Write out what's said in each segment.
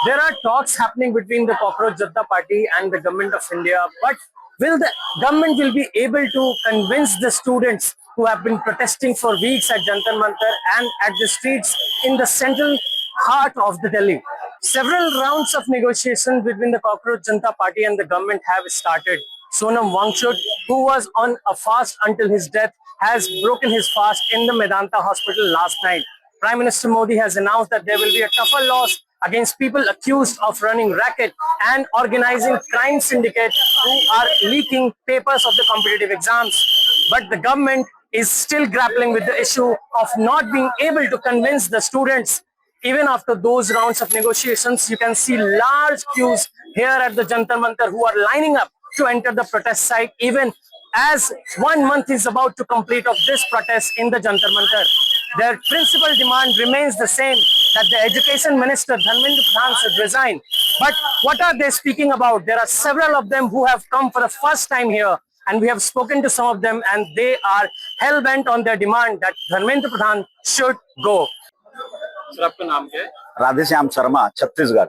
There are talks happening between the Cockroach Janata Party and the government of India, but will the government will be able to convince the students who have been protesting for weeks at Jantar Mantar and at the streets in the central heart of the Delhi? Several rounds of negotiations between the Cockroach Janata Party and the government have started. Sonam Wangchuk, who was on a fast until his death, has broken his fast in the Medanta hospital last night. Prime Minister Modi has announced that there will be a tougher loss against people accused of running racket and organizing crime syndicate who are leaking papers of the competitive exams. But the government is still grappling with the issue of not being able to convince the students. Even after those rounds of negotiations, you can see large queues here at the Jantar Mantar who are lining up to enter the protest site, even as 1 month is about to complete of this protest in the Jantar Mantar. Their principal demand remains the same, that the Education Minister Dharmendra Pradhan should resign. But what are they speaking about? There are several of them who have come for the first time here, and we have spoken to some of them, and they are hell-bent on their demand that Dharmendra Pradhan should go. Sir, आपका नाम क्या है? राधेश्याम शर्मा, छत्तीसगढ़,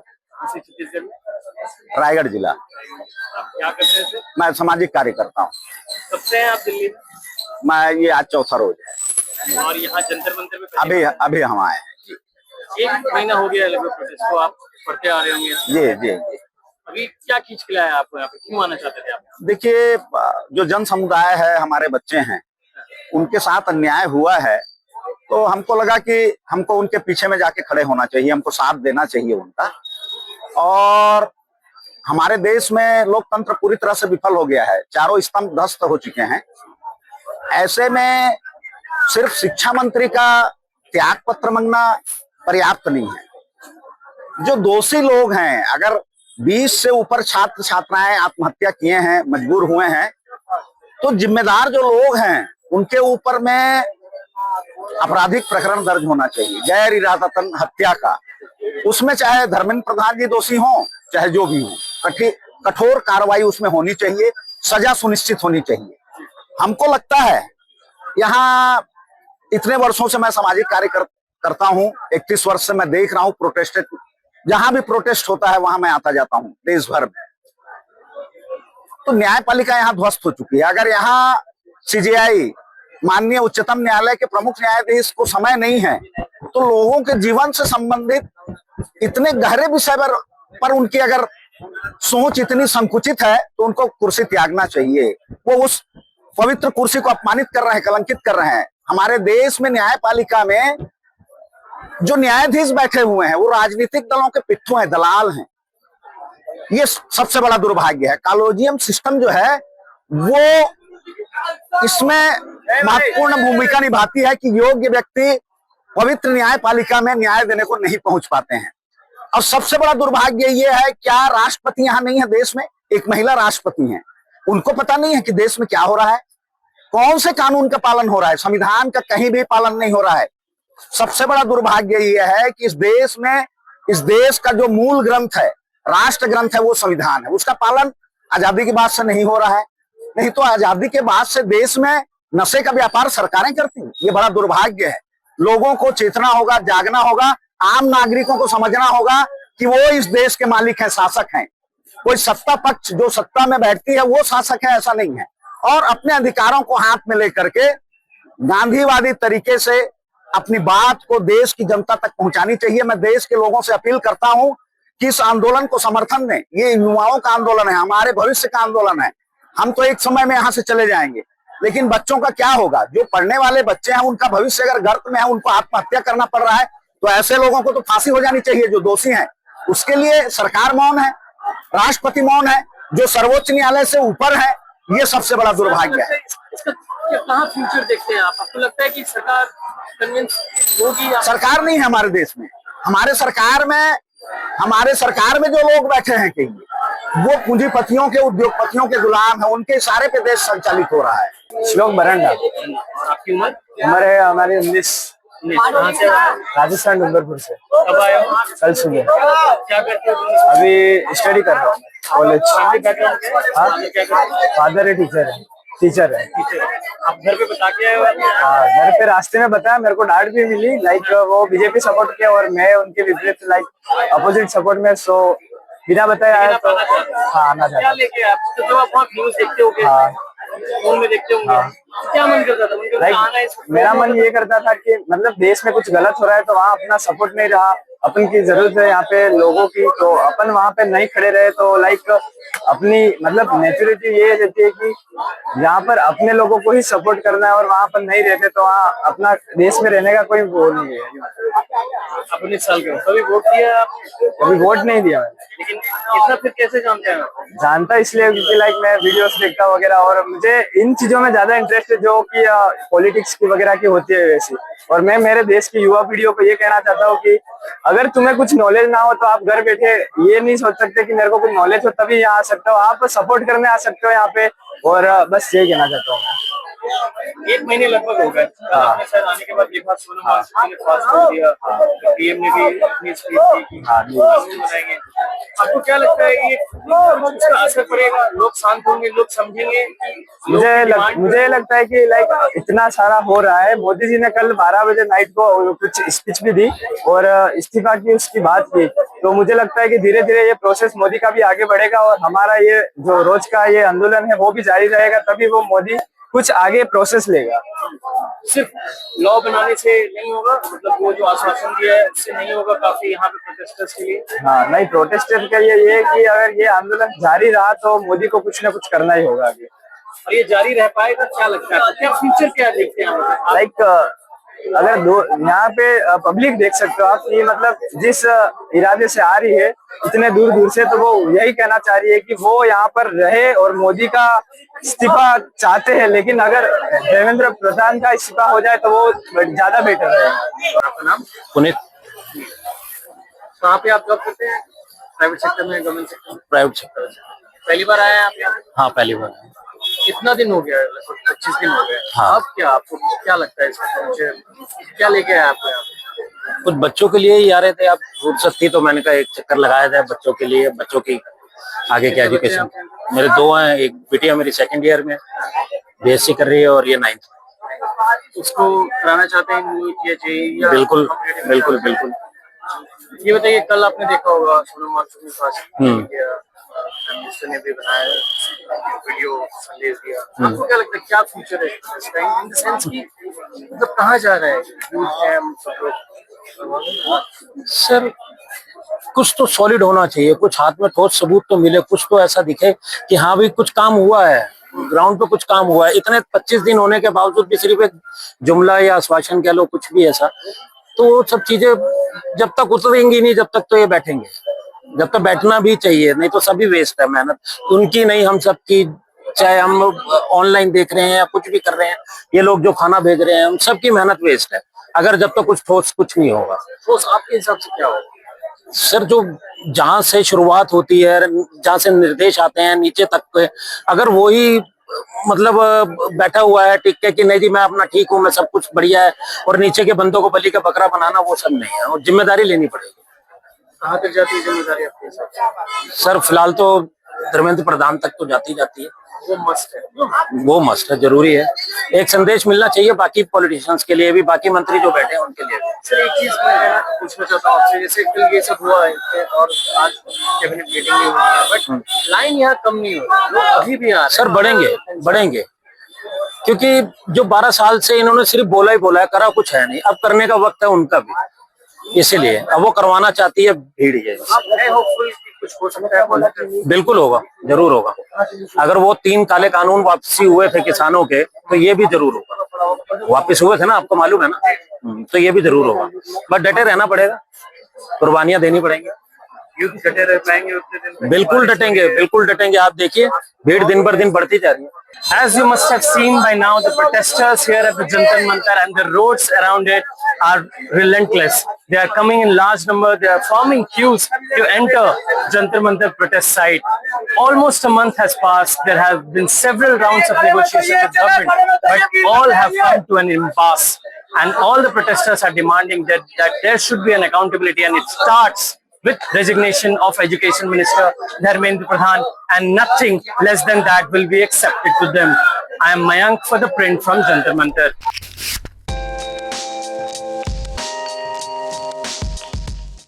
छत्तीसगढ़ में रायगढ़ जिला। आप क्या करते हैं सर? मैं सामाजिक कार्य करता हूँ। कब से हैं आप दिल्ली में? मैं ये आज चौथा रोज है। और यहाँ जंतर मंतर में अभी हम आए हैं। 1 महीना हो गया लगभग प्रोटेस्ट को आप पढ़ते आ रहे होंगे। जी जी। अभी क्या खींच के लाया आपको यहाँ पे, क्यों आना चाहते थे आप? देखिए, जो जन समुदाय है, हमारे बच्चे हैं, उनके साथ अन्याय हुआ है, तो हमको लगा कि हमको उनके पीछे में जाके खड़े होना चाहिए, हमको साथ देना चाहिए उनका। और हमारे देश में लोकतंत्र पूरी तरह से विफल हो गया है, चारों स्तंभ ध्वस्त हो चुके हैं। ऐसे में सिर्फ शिक्षा मंत्री का त्याग पत्र मांगना पर्याप्त नहीं है। जो दोषी लोग हैं, अगर 20 से ऊपर छात्र छात्राएं आत्महत्या किए हैं, मजबूर हुए हैं, तो जिम्मेदार जो लोग हैं उनके ऊपर में आपराधिक प्रकरण दर्ज होना चाहिए, गैर इरादतन हत्या का। उसमें चाहे धर्मेंद्र प्रधान जी दोषी हों, चाहे जो भी हो, कठोर कार्रवाई उसमें होनी चाहिए, सजा सुनिश्चित होनी चाहिए। हमको लगता है, यहाँ इतने वर्षों से मैं सामाजिक कार्य करता हूँ, 31 वर्ष से मैं देख रहा हूँ प्रोटेस्ट, जहां भी प्रोटेस्ट होता है वहां मैं आता जाता हूँ देश भर में। तो न्यायपालिका यहाँ ध्वस्त हो चुकी है। अगर यहाँ सीजेआई, माननीय उच्चतम न्यायालय के प्रमुख न्यायाधीश को समय नहीं है, तो लोगों के जीवन से संबंधित इतने गहरे विषय पर उनकी अगर सोच इतनी संकुचित है, तो उनको कुर्सी त्यागना चाहिए। वो उस पवित्र कुर्सी को अपमानित कर रहे हैं, कलंकित कर रहे हैं। हमारे देश में न्यायपालिका में जो न्यायाधीश बैठे हुए हैं, वो राजनीतिक दलों के पिट्ठू हैं, दलाल हैं। ये सबसे बड़ा दुर्भाग्य है। कॉलेजियम सिस्टम जो है वो इसमें महत्वपूर्ण भूमिका निभाती है कि योग्य व्यक्ति पवित्र न्यायपालिका में न्याय देने को नहीं पहुंच पाते हैं। और सबसे बड़ा दुर्भाग्य ये है, क्या राष्ट्रपति यहाँ नहीं है देश में? एक महिला राष्ट्रपति हैं, उनको पता नहीं है कि देश में क्या हो रहा है, कौन से कानून का पालन हो रहा है, संविधान का कहीं भी पालन नहीं हो रहा है। सबसे बड़ा दुर्भाग्य ये है कि इस देश में, इस देश का जो मूल ग्रंथ है, राष्ट्र ग्रंथ है, वो संविधान है, उसका पालन आजादी के बाद से नहीं हो रहा है। नहीं तो आजादी के बाद से देश में नशे का व्यापार सरकारें करती हैं। ये बड़ा दुर्भाग्य है। लोगों को चेतना होगा, जागना होगा, आम नागरिकों को समझना होगा कि वो इस देश के मालिक हैं, शासक हैं। कोई सत्ता पक्ष जो सत्ता में बैठती है वो शासक है, ऐसा नहीं है। और अपने अधिकारों को हाथ में लेकर के गांधीवादी तरीके से अपनी बात को देश की जनता तक पहुंचानी चाहिए। मैं देश के लोगों से अपील करता हूं कि इस आंदोलन को समर्थन दें। ये युवाओं का आंदोलन है, हमारे भविष्य का आंदोलन है। हम तो एक समय में यहाँ से चले जाएंगे, लेकिन बच्चों का क्या होगा? जो पढ़ने वाले बच्चे हैं, उनका भविष्य अगर गर्त में है, उनको आत्महत्या करना पड़ रहा है, तो ऐसे लोगों को तो फांसी हो जानी चाहिए जो दोषी हैं। उसके लिए सरकार मौन है, राष्ट्रपति मौन है, जो सर्वोच्च न्यायालय से ऊपर है। ये सबसे बड़ा दुर्भाग्य है। इसका कहाँ फ्यूचर देखते हैं आप? आपको लगता है कि सरकार कन्विंस होगी? सरकार नहीं है हमारे देश में। हमारे सरकार में जो लोग बैठे हैं, कहीं वो पूंजीपतियों के, उद्योगपतियों के गुलाम है। उनके इशारे पे देश संचालित हो रहा है। श्लोक बरंडा। आपकी उम्र? हमारी 19। कहाँ से? राजस्थान डूंगरपुर से। कब आए हो? कल सुबह। क्या करते हो? अभी स्टडी कर रहा हूँ कॉलेज। फैमिली बैकग्राउंड क्या है? फादर है, टीचर है। टीचर है। आप घर पे बता के आए हो आपने? हाँ, घर पे रास्ते में बताया, मेरे को डांट भी मिली, लाइक वो बीजेपी सपोर्ट किया और मैं उनके विपरीत लाइक अपोजिट सपोर्ट में, सो बिना बताए आया तो हाँ आना क्या चाहता। लेके आप तो जब आप वहाँ न्यूज देखते होगे, हाँ फोन में देखते होंगे, तो क्या मन करता था? मन करता था आना है लाइक इसको? मेरा मन ये करता था कि मतलब देश में कुछ गलत हो रहा है तो वहाँ अपना सपोर्ट नहीं रहा, अपन की जरूरत है यहाँ पे लोगों की, तो अपन वहाँ पे नहीं खड़े रहे तो लाइक अपनी मतलब नेचुरलिटी ये रहती है कि यहाँ पर अपने लोगों को ही सपोर्ट करना है और वहाँ पर नहीं रहते तो वहाँ अपना देश में रहने का कोई वो नहीं है। आप 19 साल के हो, कभी वोट दिया आप? कभी वोट नहीं दिया मैंने। लेकिन इतना फिर कैसे जानते हैं आप? जानता इसलिए क्योंकि लाइक मैं वीडियोस देखता वगैरह और मुझे इन चीजों में ज्यादा इंटरेस्ट है जो कि पॉलिटिक्स की वगैरह की होती है वैसी। और मैं मेरे देश की युवा पीढ़ियों को ये कहना चाहता हूँ कि अगर तुम्हें कुछ नॉलेज ना हो तो आप घर बैठे ये नहीं सोच सकते कि मेरे को कुछ नॉलेज हो तभी यहाँ आ सकते हो, आप सपोर्ट करने आ सकते हो यहाँ पे। और बस यही कहना चाहता हूँ मैं। 1 महीने लगभग हो गए आपने शायद आने के बाद देखा, सोनम वांगचुक ने पास कर दिया, पीएम ने भी अपनी स्पीच दी कि कानून बनाएंगे। आपको क्या लगता है ये उसका असर पड़ेगा? लोग शांत होंगे, लोग समझेंगे? मुझे लगता है कि लाइक इतना सारा हो रहा है, मोदी जी ने कल 12 बजे नाइट को कुछ स्पीच भी दी और इस्तीफा की उसकी बात की, तो मुझे लगता है कि धीरे धीरे ये प्रोसेस मोदी का भी आगे बढ़ेगा और हमारा ये जो रोज का ये आंदोलन है वो भी जारी रहेगा, तभी वो मोदी कुछ आगे प्रोसेस लेगा। सिर्फ लॉ बनाने से नहीं होगा, मतलब वो जो आश्वासन दिया है उससे नहीं होगा, काफी यहाँ पे प्रोटेस्टर्स के लिए। हाँ नहीं, प्रोटेस्टर का ये है कि अगर ये आंदोलन जारी रहा तो मोदी को कुछ ना कुछ करना ही होगा आगे। और ये जारी रह पाएगा? क्या लगता है, क्या फ्यूचर क्या देखते हैं आप? लाइक अगर यहाँ पे पब्लिक देख सकते हो आप, ये मतलब जिस इरादे से आ रही है इतने दूर दूर से, तो वो यही कहना चाह रही है कि वो यहाँ पर रहे और मोदी का इस्तीफा चाहते हैं, लेकिन अगर देवेंद्र प्रधान का इस्तीफा हो जाए तो वो ज्यादा बेटर है। आपका नाम? पुनीत। कहाँ पे आप जॉब करते हैं? प्राइवेट सेक्टर में, गवर्नमेंट सेक्टर में? Private sector. पहली बार आए हैं आप यहाँ? हाँ पहली बार। कितना दिन हो गया? लगभग 25 दिन हो गए। हाँ। अब क्या आपको क्या लगता है इसका फ्यूचर क्या लेके आए आपको यहाँ? कुछ बच्चों के लिए ही आ रहे थे, आप फुर्सत थी तो मैंने कहा एक चक्कर लगाया था बच्चों के लिए, बच्चों की आगे की एजुकेशन। मेरे 2 हैं, एक बिटिया मेरी 2nd ईयर में बीएससी कर रही है और ये 9th। उसको कराना चाहते हैं नीट या जेईई? बिल्कुल बिल्कुल बिल्कुल। ये बताइए, कल आपने देखा होगा सोनम वांगचुक ने पास मिनिस्टर ने भी बनाया वीडियो संदेश दिया। आपको क्या लगता है क्या फ्यूचर है इसका, इन द सेंस कि मतलब कहाँ जा रहा है यूथ है हम सब लोग? सर कुछ तो सॉलिड होना चाहिए, कुछ हाथ में ठोस सबूत तो मिले, कुछ तो ऐसा दिखे कि हाँ भी कुछ काम हुआ है, ग्राउंड पे कुछ काम हुआ है। इतने 25 दिन होने के बावजूद भी सिर्फ एक जुमला या आश्वासन कह लो, कुछ भी ऐसा, तो सब चीजें जब तक उतरेंगी नहीं जब तक तो ये बैठेंगे, जब तक बैठना भी चाहिए, नहीं तो सभी वेस्ट है मेहनत, उनकी नहीं हम सब की। चाहे हम ऑनलाइन देख रहे हैं या कुछ भी कर रहे हैं, ये लोग जो खाना भेज रहे हैं, हम सबकी मेहनत वेस्ट है अगर जब तक कुछ ठोस कुछ नहीं होगा। ठोस आपके हिसाब से क्या होगा? सर जो जहां से शुरुआत होती है, जहां से निर्देश आते हैं नीचे तक के, अगर वही मतलब बैठा हुआ है टिक के कि नहीं जी मैं अपना ठीक हूँ, मैं सब कुछ बढ़िया है, और नीचे के बंदों को बलि का बकरा बनाना, वो सब नहीं है, और जिम्मेदारी लेनी पड़ेगी। कहाँ तक जाती है जिम्मेदारी आपके हिसाब से? सर फिलहाल तो धर्मेंद्र प्रधान तक तो जाती जाती है, वो मस्ट है, वो मस्ट है, जरूरी है। एक संदेश मिलना चाहिए बाकी पॉलिटिशियंस के लिए भी, बाकी मंत्री जो बैठे हैं उनके लिए भी। सर एक चीज मैं पूछना चाहता हूँ आपसे, जैसे कल ये सब हुआ है और आज कैबिनेट मीटिंग भी हुई है, बट लाइन यहाँ कम नहीं हो रही, लोग अभी भी आ रहे हैं। सर बढ़ेंगे क्योंकि जो 12 साल से इन्होंने सिर्फ बोला ही बोला है, करा कुछ है नहीं, अब करने का वक्त है उनका भी, इसीलिए अब वो करवाना चाहती है भीड़ ये। आप है होपफुल कि कुछ हो सकता है पॉजिटिव? बिल्कुल होगा, जरूर होगा। अगर वो 3 काले कानून वापसी हुए थे किसानों के, तो ये भी जरूर होगा, वापस हुए थे ना, आपको मालूम है ना, तो ये भी जरूर होगा। बट डटे रहना पड़ेगा, कुर्बानियां देनी पड़ेंगी। यूथ डटे रह पाएंगे उतने दिन तक? बिल्कुल डटेंगे। आप देखिए भीड़ दिन पर दिन बढ़ती जा रही है। As you must have seen by now, the protesters here at the Jantar Mantar and the roads around it are relentless. They are coming in large number. They are forming queues to enter Jantar Mantar protest site. Almost a month has passed. There have been several rounds of negotiation with government, but all have come to an impasse. And all the protesters are demanding that there should be an accountability, and it starts with resignation of Education Minister Dharmendra Pradhan, and nothing less than that will be accepted to them. I am Mayank for the print from Jantar Mantar.